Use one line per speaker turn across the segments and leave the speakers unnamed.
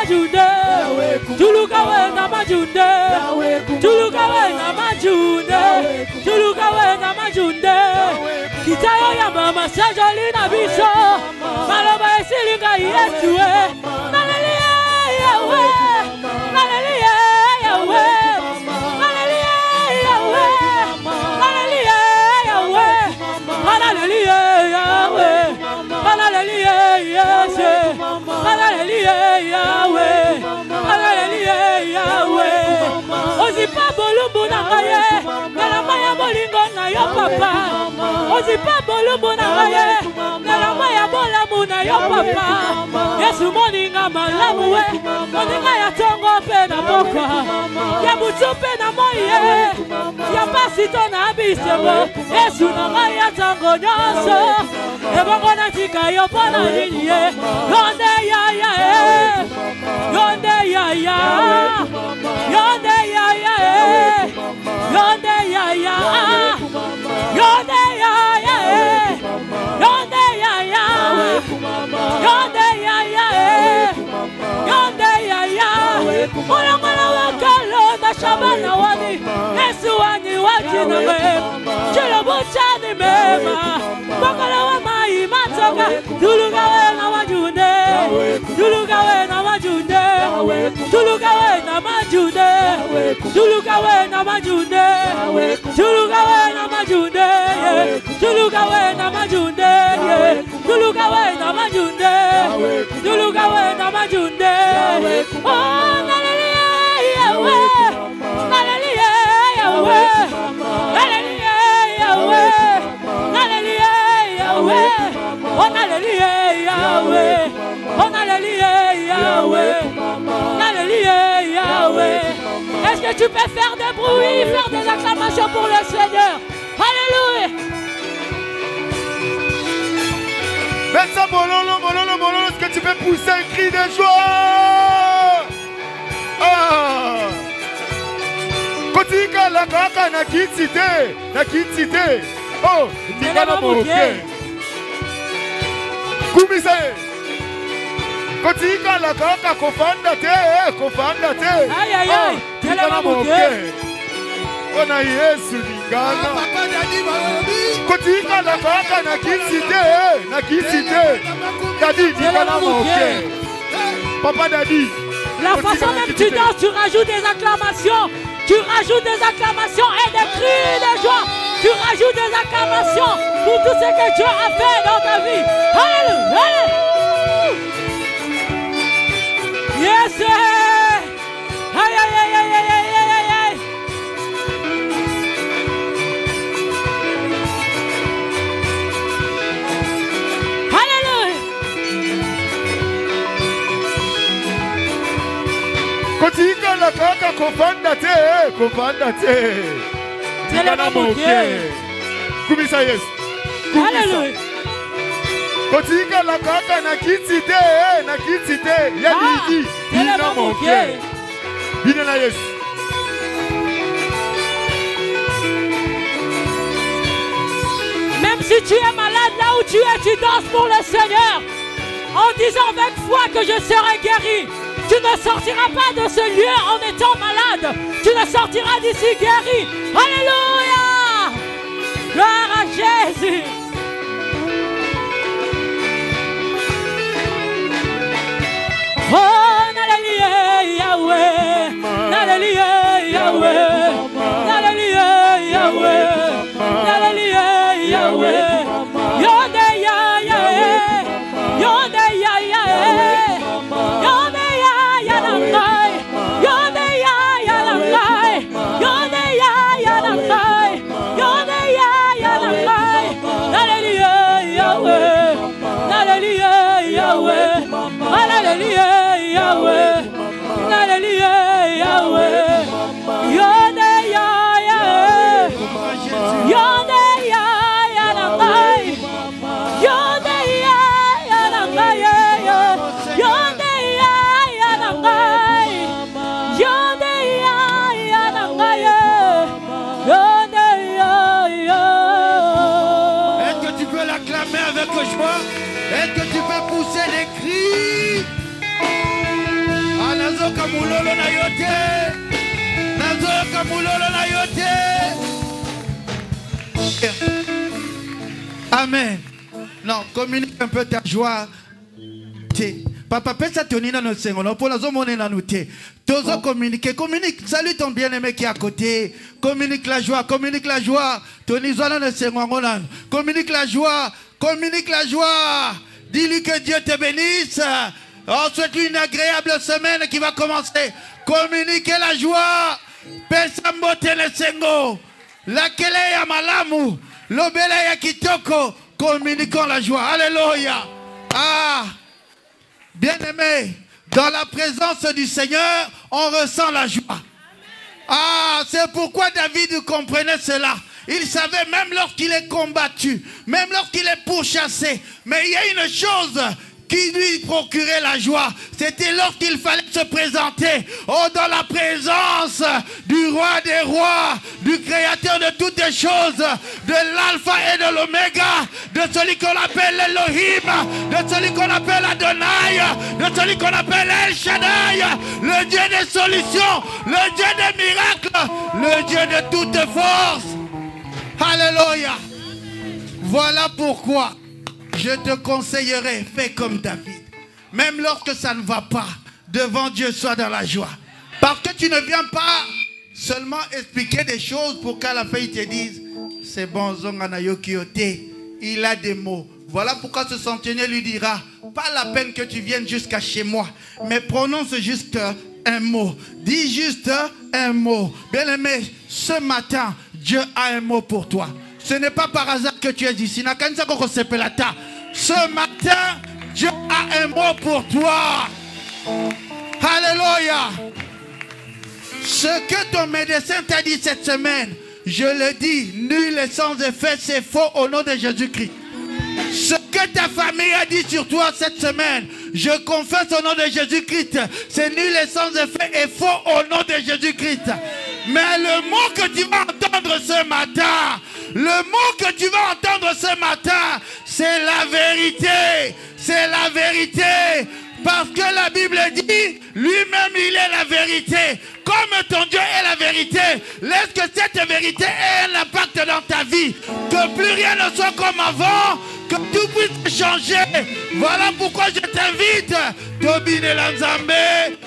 majunde Tuluka wena majunde Tuluka wena majunde Tuluka wena majunde Kitayo ya mama sajolina biso Maloba esilinga Yesu Hallelujah Yahweh Hallelujah Yahweh Hallelujah Yahweh Hallelujah Yahweh Hallelujah Yahweh Hallelujah Yesu Hallelujah Yahweh Hallelujah Yahweh Ozipa bolumbu na ngaye Nalama ya bolingo na yo papa Ozipa bolumbu na ngaye Nalama ya bolamu na yo papa Yesu moninga malamu we Moninga ya tongo pe na boka Ya butu pe na moye Ya pasito na abisebo Yesu na ngaye ya tongo nyoso Ebongo na tika yo pona niniye Yonde ya ya Yonde ya ya Yonde ya ya Yonde ya ya Yonde ya ya Yonde ya ya Yonde ya ya Yonde ya ya Mulangala wakalo na shabana wani Yesu wani wajina mema Chilo buchani mema Wakala wa mai matoka Tuluka wena majunde Tuluka wena majunde Tuluka wena majunde Tuluka wena majunde Tuluka wena majunde Tuluka wena majunde Tuluka wena majunde Tuluka wena majunde Oh hallelujah Yahweh Hallelujah Yahweh Hallelujah Yahweh Hallelujah Yahweh Oh hallelujah Yahweh Oh hallelujah Yahweh Hallelujah Yahweh. Est-ce que tu peux faire des bruits, faire des acclamations pour le Seigneur? Alléluia.
Mets ça bololo, bololo, bololo. Est-ce que tu peux pousser un cri de joie? Ah! Kotika la kaka na kitsite, na kitsite. Oh, tika na moke. Kumise. Kotika la kaka kofanda te.
Aïe aïe aïe.
Tika na moke. Ona Yesu lingana. Kotika la kaka na kitsite. Dadi tika na moke. Papa Dadi.
La façon même tu danses, tu rajoutes des acclamations. Tu rajoutes des acclamations et des cris de joie. Tu rajoutes des acclamations pour tout ce que Dieu a fait dans ta vie. Alléluia. Yes. Aïe aïe aïe aïe aïe aïe aïe aïe. Alléluia.
Kotika la kaka kofanda te. Tika na moke. Kumisa Yesu.
Alléluia.
Kotika la kaka na kitsite. Yalidi. Ina moke. Bina na Yesu.
Même si tu es malade là où tu es, tu danses pour le Seigneur. En disant avec foi que je serai guéri. Tu ne sortiras pas de ce lieu en étant malade. Tu ne sortiras d'ici guéri. Alléluia. Gloire à Jésus. Oh, Alléluia, Yahweh. Alléluia, Yahweh. Alléluia, Yahweh. Alléluia, Yahweh. Yonde ya ya Yonde ya ya Yonde ya ya langai. Yonde ya ya langai. Yonde ya ya langai. Yonde ya ya langai. Alléluia, Yahweh. Alléluia, Yahweh. Alléluia, Yahweh. Alléluia, Yahweh. Yonde ya ya Yonde ya ya langai. Yonde ya ya langai. Yonde ya ya langai. Yonde ya ya langai. Yonde ya ya.
Est-ce que tu peux l'acclamer avec joie? Est-ce que tu peux pousser les cris? nazoyoka mulolo na yo te. Nazoyoka mulolo na yo te. Amen. Non, communique un peu ta joie. Papa, pesa toni na notre Seigneur. Pour la zone na nous te. Tozo communiquer, communique. Salut ton bien-aimé qui est à côté. Communique la joie, communique la joie. Toni zona notre Seigneur. Communique la joie, communique la joie. Dis-lui que Dieu te bénisse. On souhaite-lui une agréable semaine qui va commencer. Communiquez la joie. Pesa mbote le Seigneur. La kele ya malamu. Lobele ya kitoko. Communiquons la joie. Alléluia. Ah. Bien-aimé, dans la présence du Seigneur, on ressent la joie. Ah, c'est pourquoi David comprenait cela. Il savait même lorsqu'il est combattu, même lorsqu'il est pourchassé. Mais il y a une chose qui lui procurait la joie. C'était lorsqu'il fallait se présenter dans la présence du roi des rois, du créateur de toutes les choses, de l'alpha et de l'oméga, de celui qu'on appelle Elohim, de celui qu'on appelle Adonai, de celui qu'on appelle El Shaddai, le Dieu des solutions, le Dieu des miracles, le Dieu de toute force. Alléluia. Voilà pourquoi je te conseillerais, fais comme David. Même lorsque ça ne va pas, devant Dieu, sois dans la joie. Parce que tu ne viens pas seulement expliquer des choses pour qu'à la fin il te dise, c'est bon, il a des mots. Voilà pourquoi ce centenier lui dira, pas la peine que tu viennes jusqu'à chez moi, mais prononce juste un mot. Dis juste un mot. Bien-aimé, ce matin, Dieu a un mot pour toi. Ce n'est pas par hasard que tu es ici. Ce matin, Dieu a un mot pour toi. Alléluia. Ce que ton médecin t'a dit cette semaine, je le dis, nul et sans effet, c'est faux au nom de Jésus-Christ. Ce que ta famille a dit sur toi cette semaine, je confesse au nom de Jésus-Christ, c'est nul et sans effet et faux au nom de Jésus-Christ. Mais le mot que tu vas entendre ce matin, le mot que tu vas entendre ce matin, c'est la vérité. C'est la vérité. Parce que la Bible dit, lui-même il est la vérité. Comme ton Dieu est la vérité, laisse que cette vérité ait un impact dans ta vie. Que plus rien ne soit comme avant, que tout puisse changer. Voilà pourquoi je t'invite, Tobine Lanzambe,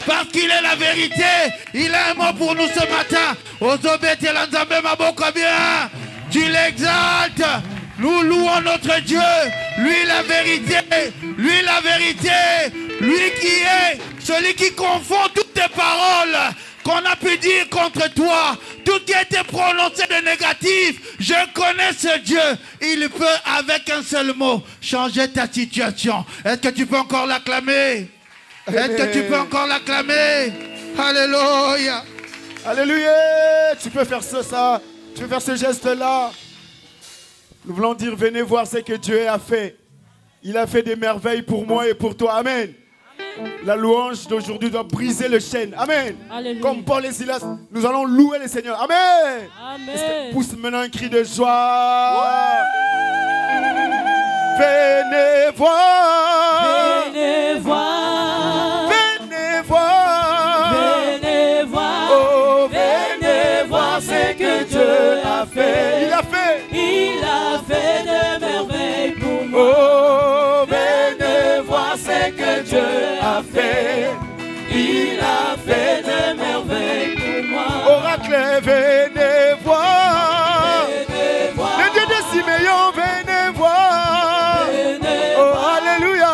parce qu'il est la vérité. Il a un mot pour nous ce matin. Ozobete Lanzambe Maboko bien. Tu l'exaltes. Nous louons notre Dieu. Lui la vérité. Lui la vérité. Lui qui est celui qui confond toutes tes paroles qu'on a pu dire contre toi, tout qui a été prononcé de négatif. Je connais ce Dieu. Il peut avec un seul mot changer ta situation. Est-ce que tu peux encore l'acclamer? Est-ce que tu peux encore l'acclamer? Alléluia.
Alléluia. Tu peux faire ça. Tu peux faire ce geste-là. Nous voulons dire, venez voir ce que Dieu a fait. Il a fait des merveilles pour moi et pour toi. Amen. La louange d'aujourd'hui doit briser le chêne. Amen. Alléluia. Comme Paul et Silas, nous allons louer le Seigneur. Amen. Amen. Pousse maintenant un cri de joie. Venez voir.
Venez voir.
Venez voir.
Venez voir.
Oh,
venez voir ce que Dieu a fait.
Il a fait.
Il a fait de merveilles pour moi.
Oh,
venez voir ce que Dieu a fait. Il a fait de merveilles pour moi.
Oracle, venez voir.
Venez voir.
Le Dieu de Siméon, venez voir.
Venez
oh,
voir.
alléluia.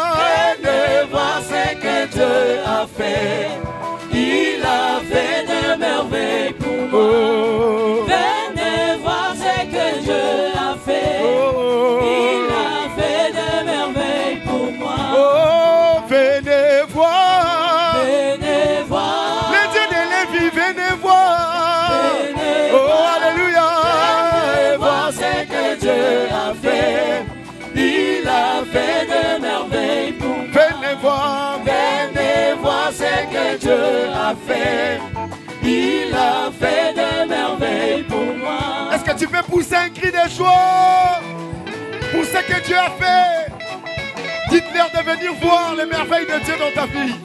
Venez voir ce que Dieu a fait. Il a fait de merveilles pour moi.
Oh.
Venez voir ce que Dieu a fait.
Oh.
Il a fait de merveilles pour moi.
Oh, venez voir.
Venez voir.
Le Dieu de Lévi, venez voir.
Venez
oh,
voir.
alléluia.
Venez voir ce que Dieu a fait. Il a fait de merveilles pour moi.
Venez voir.
Venez voir ce que Dieu a fait. Il a fait de merveilles pour moi.
Est-ce que tu peux pousser un cri de joie pour ce que Dieu a fait? Dites-leur de venir voir les merveilles de Dieu dans ta vie.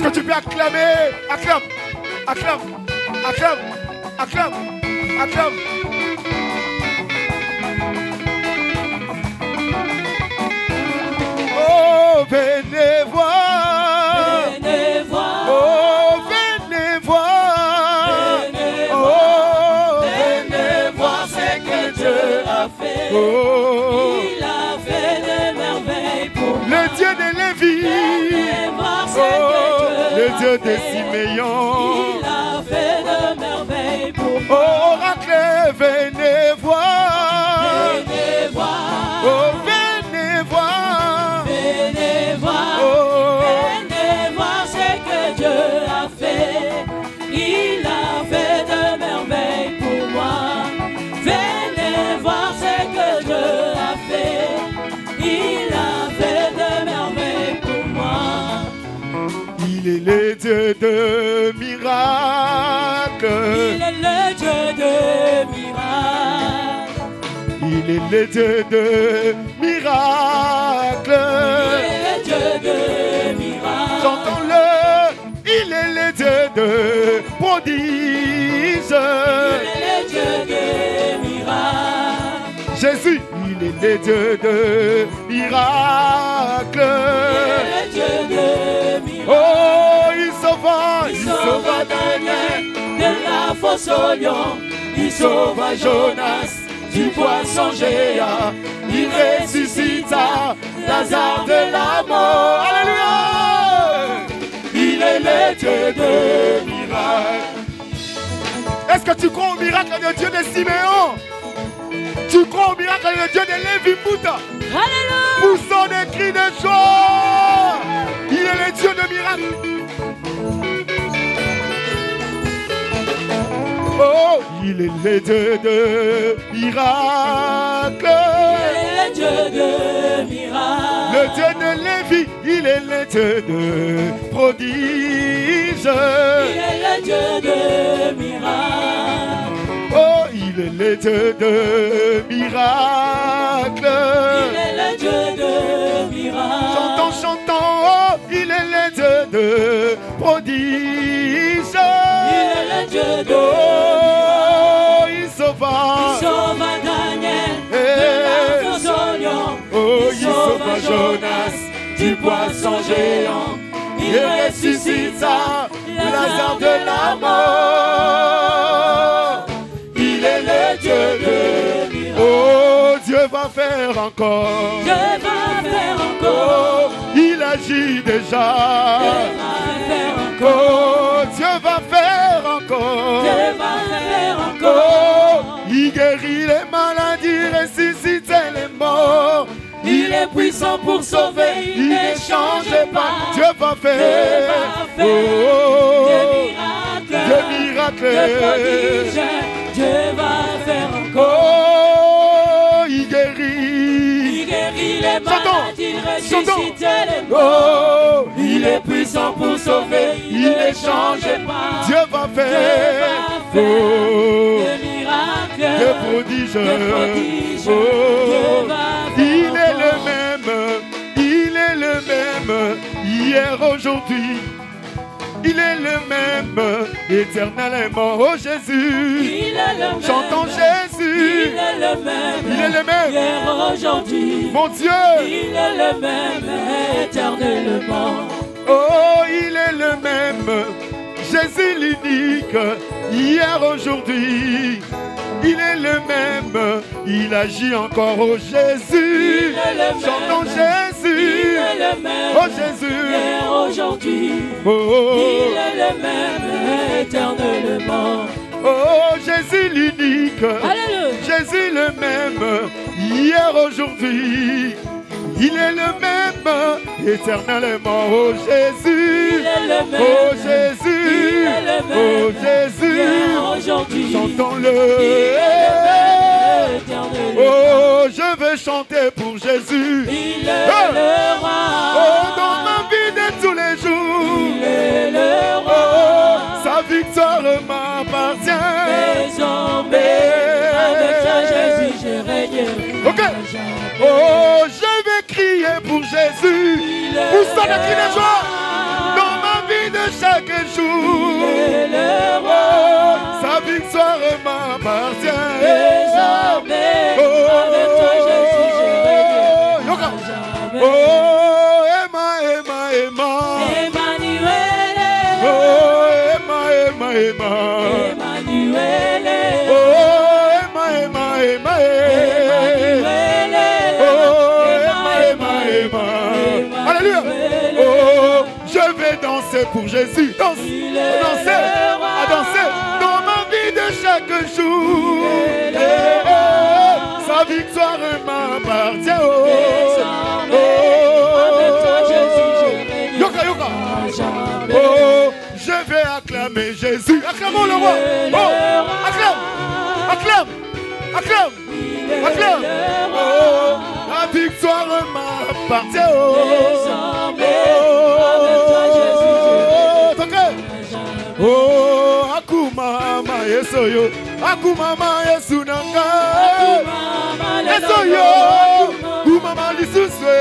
Est-ce que tu peux acclamer? Acclame, acclame, acclame, acclame, acclame. Oh, venez voir.
Venez voir.
Oh, venez voir.
Venez voir ce que Dieu a fait.
Oh,
Il a fait des merveilles pour moi.
le Dieu de Lévi.
Venez voir ce
Oh,
que
le
Dieu
Dieu
a
de
fait.
Siméon.
Il a fait de merveilles pour
Oh,
moi.
oracle, venez voir.
Venez voir.
Oh, venez voir.
Venez voir.
Oh,
Venez voir ce que Dieu a fait. Il a fait de merveilles pour moi. Venez voir ce que Dieu a fait. Il a fait de merveilles pour moi.
il est le Dieu de miracles.
Il est le Dieu de miracles.
Il est le Dieu de miracles.
Il est le Dieu de miracles.
Chantons-le. Il est le Dieu de prodiges.
Il est le Dieu de miracles.
Jésus, il est le Dieu de miracles.
Il est le Dieu de miracles.
Oh, il sauva,
Il sauva Daniel de la fosse au lion. Il sauva Jonas du poisson géant.
Il ressuscita Lazare de la mort. Alléluia. Il est le Dieu de miracles. Est-ce que tu crois au miracle de Dieu de Siméon? Tu crois au miracle de Dieu de Lévi Mouta?
Alléluia.
Poussons des cris de joie. Il est le Dieu de miracles. Oh, il est le Dieu de miracles.
Il est le Dieu de miracles.
Le Dieu de Lévi, il est le Dieu de prodiges.
Il est le Dieu de miracles.
Oh, il est le Dieu de miracles.
Il est le Dieu de miracles.
Chantons, chantons, oh, il est le Dieu de prodiges.
Il est le Dieu de
Oh, il sauva.
Il sauva Daniel de la fosse au lion.
Oh,
Il sauva Jonas du poisson géant. Il ressuscita Lazare de la mort. Il est le Dieu de miracles.
Oh, Dieu va faire encore.
Dieu va faire encore.
Oh, il agit déjà.
Dieu va faire encore.
Oh, Dieu va faire encore.
Dieu va faire
Oh,
encore.
il guérit les maladies, ressuscite les morts.
Il est puissant pour sauver, il ne change pas.
Dieu va faire.
Dieu va faire
Oh,
des miracles,
des miracles.
des prodiges. Dieu va faire encore.
Oh, il guérit.
Il guérit les
Chantons.
maladies,
Chantons.
ressuscite les morts.
Oh,
Il est puissant pour sauver, il ne change pas.
Dieu va
Dieu
faire.
va faire
Oh,
des miracles,
des prodiges.
des prodiges.
Oh,
Dieu va faire
il est le
encore.
même. Il est le même. Hier, aujourd'hui. Il est le même. Éternellement. Oh Jésus.
Il est le même.
Chantons Jésus.
Il est le même.
Il est le même.
Hier, aujourd'hui.
Mon Dieu.
Il est le même éternellement.
Oh, il est le même. Jésus l'unique. Hier, aujourd'hui. Il est le même. Il agit encore. Oh Jésus.
Il est le même.
Chantons Jésus.
Il est le même.
Oh Jésus.
Hier, aujourd'hui.
Oh,
Il est le même éternellement.
oh, Jésus l'unique.
Alléluia.
Jésus le même. Hier, aujourd'hui. Il est le même éternellement. Oh Jésus.
Il est le même.
Oh Jésus.
Il est le même.
Oh Jésus.
Hier, aujourd'hui.
Chantons-le.
Il est le même éternellement.
Oh, je veux chanter pour Jésus.
Il est le roi.
Oh, dans ma vie de tous les jours.
Il est le roi.
Oh, sa victoire m'appartient.
Désormais, avec ça, Jésus, je régnerai.
Ok. Oh, je vais crier pour Jésus. Où sont les cris de joie? Dans ma vie de
Emmanuel.
Oh, Emma, Emma, Emma, Emma. Alléluia. Oh, je vais danser pour Jésus. Danse, danser, à danser dans ma vie de chaque jour. Sa victoire m'appartient. Yoka, yoka. Oh, je vais acclamer Jésus. Acclamons le roi. Oh, acclame, acclame, acclame, acclame. Oh, la victoire m'appartient. Oh, akumama yesoyo, akumama yesunanga, yesoyo, kumama lisuse,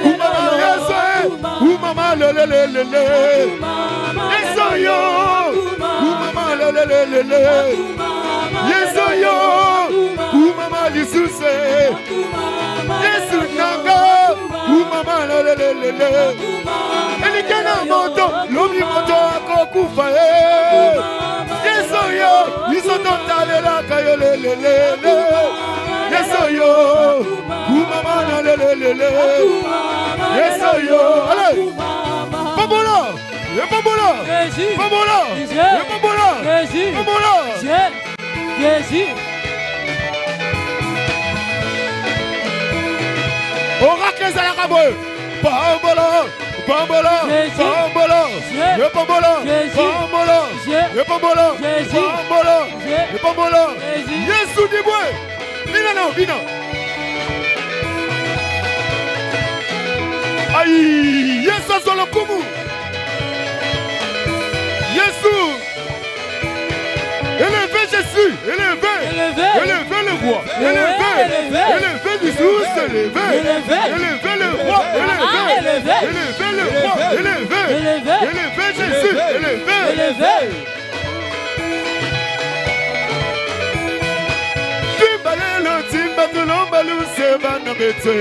kumama yesoye, kumama lelelelele, yesoyo, kumama lelelelele, yesoyo, kumama lisuse, yesunanga, kumama lelelelele. Elikena moto, lomi moto akokufa Yesoyo, isoto talela kayo lelelele Yesoyo, kumama na lelelele Yesoyo, allez Pabola, Pabola, Pabola, Pabola, Pabola
Jésus.
Oracle Zalakaboy Pabola, Pabola, Pabola, le Pabola, Pabola, le Pabola, Pabola, le Pabola, Yesu Dibwe, Bina, Bina. Aïe, Yesu Zolo Kumu, Yesu, élevez Jésus, élevez le roi, élevez Jésus, élevez le roi, élevez le roi, élevez Jésus, élevez. Timbalelo, timbalelo, balou, c'est banabete.